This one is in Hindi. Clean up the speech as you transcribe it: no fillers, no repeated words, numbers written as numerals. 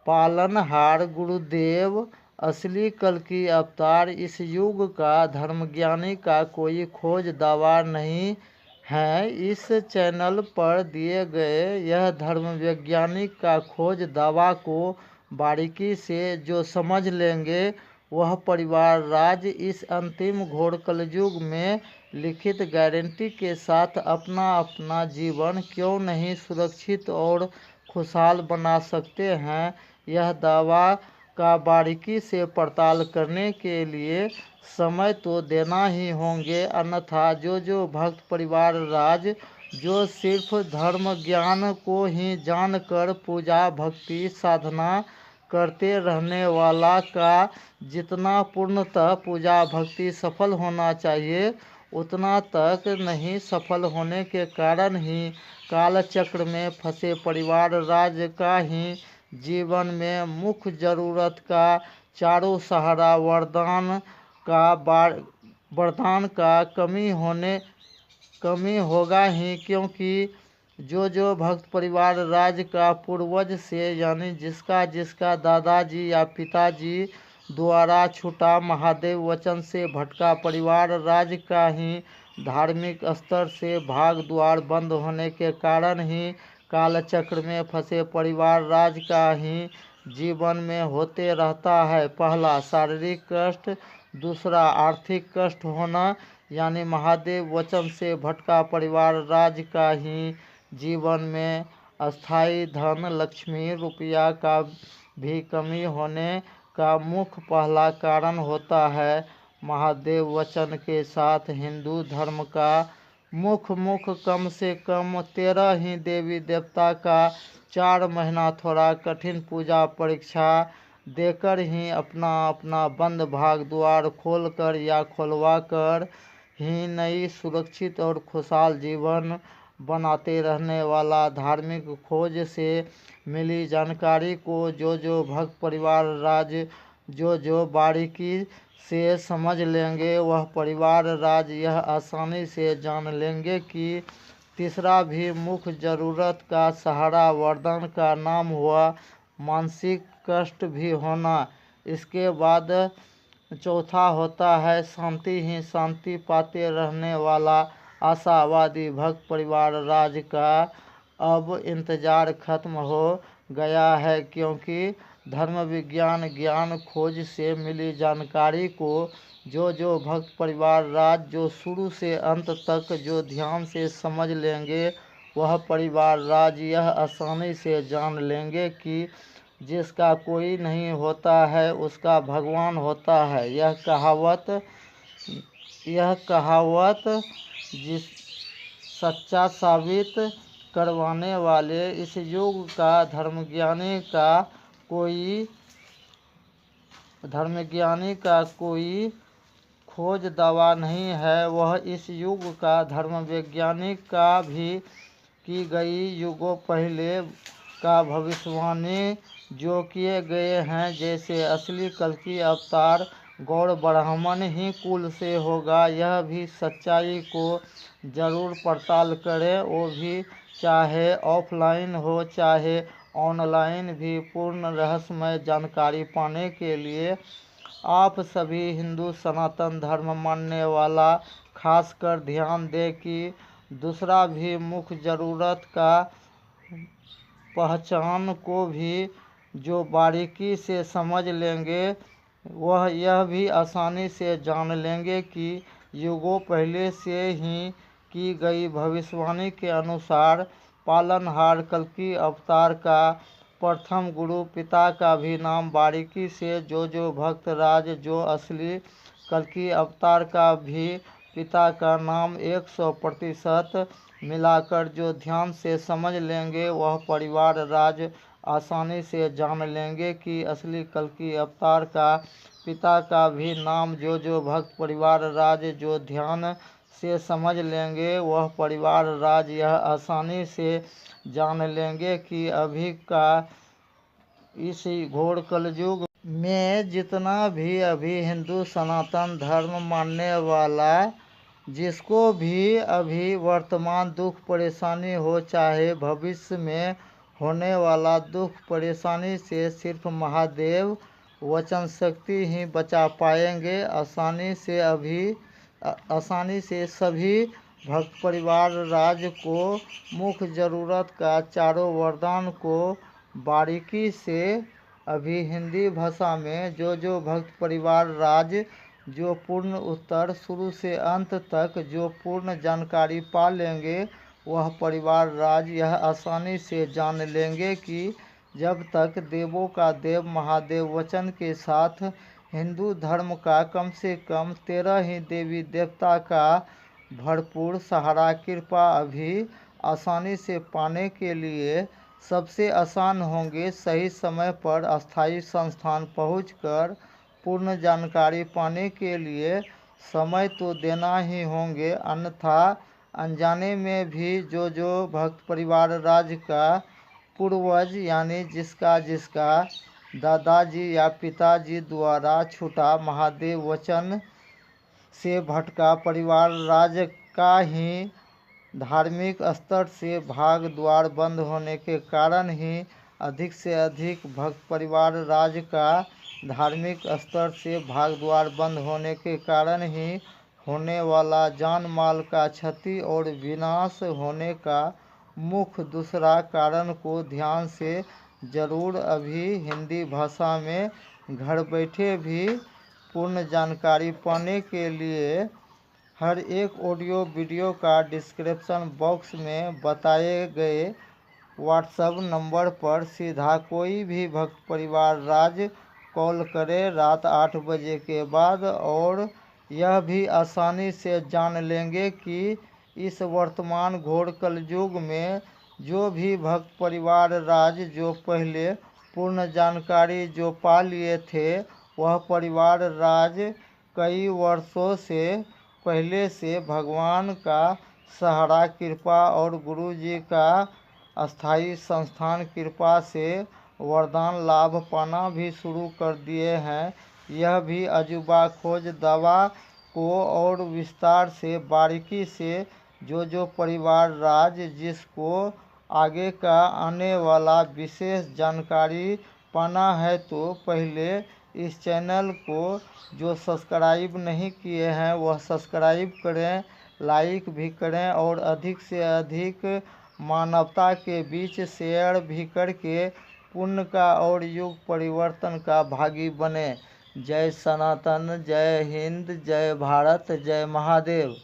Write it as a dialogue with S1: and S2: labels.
S1: पालनहार गुरुदेव असली कल्कि अवतार। इस युग का धर्मज्ञानी का कोई खोज दावा नहीं है। इस चैनल पर दिए गए यह धर्म वैज्ञानिक का खोज दावा को बारीकी से जो समझ लेंगे वह परिवार राज इस अंतिम घोर कलयुग में लिखित गारंटी के साथ अपना अपना जीवन क्यों नहीं सुरक्षित और खुशहाल बना सकते हैं। यह दावा का बारीकी से पड़ताल करने के लिए समय तो देना ही होंगे, अन्यथा जो भक्त परिवार राज जो सिर्फ धर्म ज्ञान को ही जानकर पूजा भक्ति साधना करते रहने वाला का जितना पूर्णतः पूजा भक्ति सफल होना चाहिए उतना तक नहीं सफल होने के कारण ही कालचक्र में फंसे परिवार राज का ही जीवन में मुख्य जरूरत का चारों सहारा वरदान का कमी होगा ही, क्योंकि जो भक्त परिवार राज का पूर्वज से यानी जिसका दादाजी या पिताजी द्वारा छूटा महादेव वचन से भटका परिवार राज का ही धार्मिक स्तर से भाग द्वार बंद होने के कारण ही कालचक्र में फंसे परिवार राज का ही जीवन में होते रहता है। पहला शारीरिक कष्ट, दूसरा आर्थिक कष्ट होना, यानी महादेव वचन से भटका परिवार राज का ही जीवन में अस्थायी धन लक्ष्मी रुपया का भी कमी होने का मुख्य पहला कारण होता है। महादेव वचन के साथ हिंदू धर्म का मुख्य कम से कम 13 ही देवी देवता का 4 महीना थोड़ा कठिन पूजा परीक्षा देकर ही अपना बंद भाग द्वार खोलकर या खुलवा कर ही नई सुरक्षित और खुशहाल जीवन बनाते रहने वाला धार्मिक खोज से मिली जानकारी को जो भक्त परिवार राज जो बारीकी से समझ लेंगे वह परिवार राज यह आसानी से जान लेंगे कि तीसरा भी मुख्य जरूरत का सहारा वरदान का नाम हुआ मानसिक कष्ट भी होना। इसके बाद चौथा होता है शांति ही शांति पाते रहने वाला आशावादी भक्त परिवार राज का अब इंतजार खत्म हो गया है, क्योंकि धर्म विज्ञान ज्ञान खोज से मिली जानकारी को जो भक्त परिवार राज जो शुरू से अंत तक जो ध्यान से समझ लेंगे वह परिवार राज यह आसानी से जान लेंगे कि जिसका कोई नहीं होता है उसका भगवान होता है। यह कहावत जिस सच्चा साबित करवाने वाले इस युग का धर्मज्ञानी का कोई खोज दावा नहीं है। वह इस युग का धर्म वैज्ञानिक का भी की गई युगों पहले का भविष्यवाणी जो किए गए हैं, जैसे असली कल्कि अवतार गौड़ ब्राह्मण ही कुल से होगा, यह भी सच्चाई को जरूर पड़ताल करें। वो भी चाहे ऑफलाइन हो चाहे ऑनलाइन भी पूर्ण रहस्यमय जानकारी पाने के लिए आप सभी हिंदू सनातन धर्म मानने वाला खासकर ध्यान दें कि दूसरा भी मुख्य जरूरत का पहचान को भी जो बारीकी से समझ लेंगे वह यह भी आसानी से जान लेंगे कि युगों पहले से ही की गई भविष्यवाणी के अनुसार पालनहार कल्कि अवतार का प्रथम गुरु पिता का भी नाम बारीकी से जो भक्त राज जो असली कल्कि अवतार का भी पिता का नाम 100% मिलाकर जो ध्यान से समझ लेंगे वह परिवार राज आसानी से जान लेंगे कि असली कल्कि अवतार का पिता का भी नाम जो भक्त परिवार राज जो ध्यान से समझ लेंगे वह परिवार राज यह आसानी से जान लेंगे कि अभी का इस घोर कलयुग में जितना भी अभी हिंदू सनातन धर्म मानने वाला जिसको भी अभी वर्तमान दुख परेशानी हो चाहे भविष्य में होने वाला दुख परेशानी से सिर्फ महादेव वचन शक्ति ही बचा पाएंगे। आसानी से सभी भक्त परिवार राज को मुख्य ज़रूरत का चारों वरदान को बारीकी से अभी हिंदी भाषा में जो भक्त परिवार राज जो पूर्ण उत्तर शुरू से अंत तक जो पूर्ण जानकारी पा लेंगे वह परिवार राज यह आसानी से जान लेंगे कि जब तक देवों का देव महादेव वचन के साथ हिंदू धर्म का कम से कम 13 ही देवी देवता का भरपूर सहारा कृपा अभी आसानी से पाने के लिए सबसे आसान होंगे। सही समय पर अस्थायी संस्थान पहुंचकर पूर्ण जानकारी पाने के लिए समय तो देना ही होंगे, अन्यथा अनजाने में भी जो भक्त परिवार राज का पूर्वज यानी जिसका दादाजी या पिताजी द्वारा छूटा महादेव वचन से भटका परिवार राज का ही धार्मिक स्तर से भाग द्वार बंद होने के कारण ही अधिक से अधिक भक्त परिवार राज का धार्मिक स्तर से भाग द्वार बंद होने के कारण ही होने वाला जान माल का क्षति और विनाश होने का मुख्य दूसरा कारण को ध्यान से जरूर अभी हिंदी भाषा में घर बैठे भी पूर्ण जानकारी पाने के लिए हर एक ऑडियो वीडियो का डिस्क्रिप्शन बॉक्स में बताए गए व्हाट्सएप नंबर पर सीधा कोई भी भक्त परिवार राज कॉल करे रात 8 बजे के बाद, और यह भी आसानी से जान लेंगे कि इस वर्तमान घोर कलयुग में जो भी भक्त परिवार राज जो पहले पूर्ण जानकारी जो पा लिए थे वह परिवार राज कई वर्षों से पहले से भगवान का सहारा कृपा और गुरु जी का अस्थाई संस्थान कृपा से वरदान लाभ पाना भी शुरू कर दिए हैं। यह भी अजूबा खोज दवा को और विस्तार से बारीकी से जो परिवार राज जिसको आगे का आने वाला विशेष जानकारी पाना है तो पहले इस चैनल को जो सब्सक्राइब नहीं किए हैं वह सब्सक्राइब करें, लाइक भी करें और अधिक से अधिक मानवता के बीच शेयर भी करके पुण्य का और युग परिवर्तन का भागी बने। जय सनातन, जय हिंद, जय भारत, जय महादेव।